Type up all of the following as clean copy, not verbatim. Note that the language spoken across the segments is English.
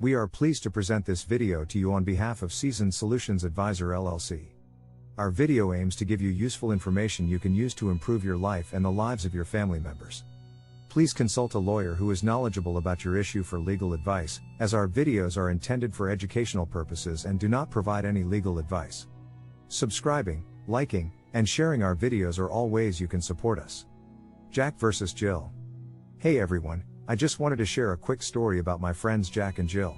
We are pleased to present this video to you on behalf of Solutions Advisor LLC. Our video aims to give you useful information you can use to improve your life and the lives of your family members. Please consult a lawyer who is knowledgeable about your issue for legal advice, as our videos are intended for educational purposes and do not provide any legal advice. Subscribing, liking, and sharing our videos are all ways you can support us. Jack versus Jill. Hey everyone, I just wanted to share a quick story about my friends Jack and Jill.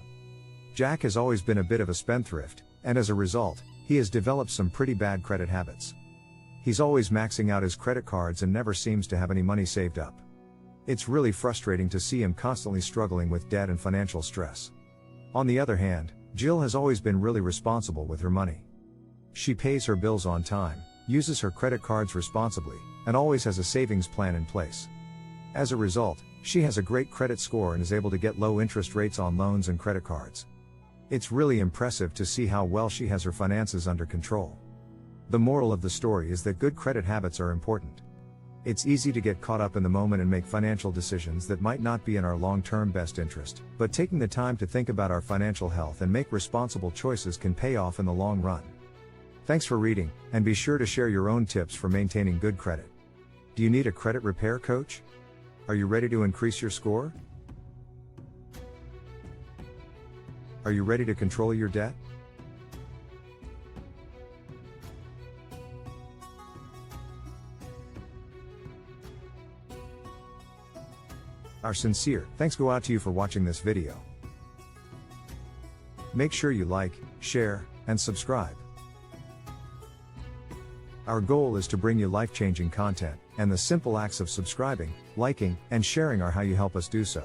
Jack has always been a bit of a spendthrift, and as a result, he has developed some pretty bad credit habits. He's always maxing out his credit cards and never seems to have any money saved up. It's really frustrating to see him constantly struggling with debt and financial stress. On the other hand, Jill has always been really responsible with her money. She pays her bills on time, uses her credit cards responsibly, and always has a savings plan in place. As a result, she has a great credit score and is able to get low interest rates on loans and credit cards. It's really impressive to see how well she has her finances under control. The moral of the story is that good credit habits are important. It's easy to get caught up in the moment and make financial decisions that might not be in our long-term best interest, but taking the time to think about our financial health and make responsible choices can pay off in the long run. Thanks for reading, and be sure to share your own tips for maintaining good credit. Do you need a credit repair coach? Are you ready to increase your score? Are you ready to control your debt? Our sincere thanks go out to you for watching this video. Make sure you like, share, and subscribe. Our goal is to bring you life-changing content, and the simple acts of subscribing, liking, and sharing are how you help us do so.